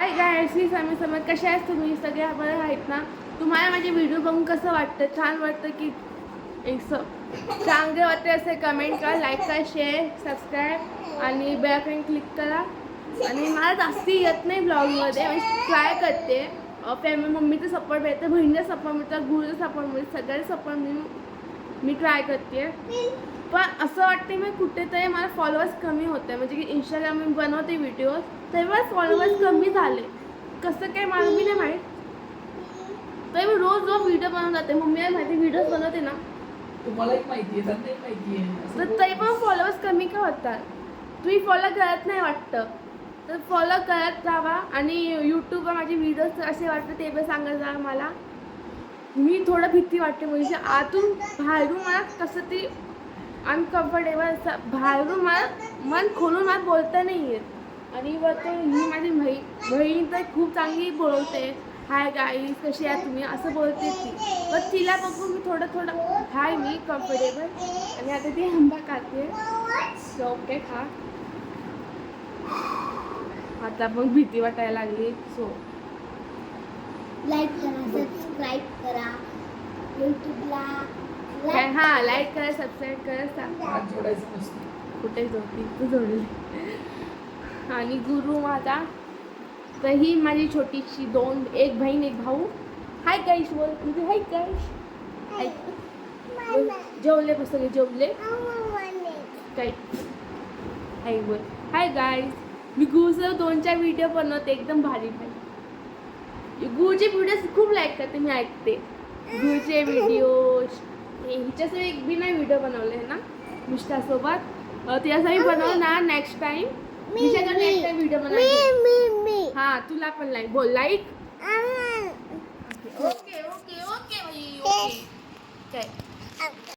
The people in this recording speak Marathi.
हाय गाईस, मी स्वामी समर्थ. कशा आहेत तुम्ही सगळे? बरं आहेत ना? तुम्हाला माझे व्हिडिओ बघून कसं वाटतं? छान वाटतं की एक चांगले वाटते असे कमेंट करा, लाईक करा, शेअर, सबस्क्राईब आणि बेल आयकॉन क्लिक करा. आणि मला जास्ती येत नाही ब्लॉगमध्ये, म्हणजे ट्राय करते. फॅमिली मम्मीचा सपोर्ट मिळतं, बहिणीचा सपोर्ट मिळतं, गुरुचा सपोर्ट मिळतं, सगळ्यांचा सपोर्ट मी ट्राय करते. पण असं वाटते मी कुठेतरी मला फॉलोअर्स कमी होते, म्हणजे की इंस्टाग्राम मी बनवते व्हिडिओज तेव्हा फॉलोअर्स कमी झाले. कसं काय मला मी नाही माहीत. तर मी रोज व्हिडिओ बनवून जाते, मम्मीला माहिती व्हिडिओज बनवते ना, तुम्हाला एक माहिती आहे, त्यांना एक माहिती आहे. तर तरी पण फॉलोअर्स कमी का होतात? तुम्ही फॉलो करत नाही वाटतं, तर फॉलो करत जावा. आणि यूट्यूबवर माझे व्हिडिओज असे वाटतं ते पण सांगत जा मला. मी थोडं भीती वाटते, म्हणजे आतून बाहेरून मला कसं ते अनकम्फर्टेबल असं, बाहेरून मला मन खोलून मला बोलता नाही येत. आणि वरतून ही माझी बहीण तर खूप चांगली बोलते, हाय गाईस कशी आहे तुम्ही असं बोलते ती. पण तिला बघून मी थोडं हाय मी कम्फर्टेबल. आणि आता ती आंबा खाते, ओके खा. आता मग भीती वाटायला लागली. सो लाईक करा, सबस्क्राईब करा यूट्यूबला. काय हां, लाईक करा, सबस्क्राईब करा, सांग. हात जोडायचं नसतं. कुठे जोडली तू जोडली. आणि गुरु माझा, तर ही माझी छोटीशी एक बहीण एक भाऊ. हाय गाईश बोल, म्हणजे हाय गाईश. हाय जेवले बस सगळे जेवले काय? हाय बोल, हाय गाईस. मी गुरुचं 2-4 व्हिडिओ बनवते, एकदम भारी भारी. गुरुचे व्हिडिओज खूप लाईक करते, मी ऐकते गुरुचे व्हिडिओज. हिच्यासोबत एक बी नाही व्हिडिओ बनवले ना मिस्टरसोबत, तिच्यासाठी बनवलं ना नेक्स्ट टाइम. तिच्याकडे नेक्स्ट टाइम व्हिडिओ बनवायचे. हां, तुला पण लाईक बोल, like. Okay okay okay okay काय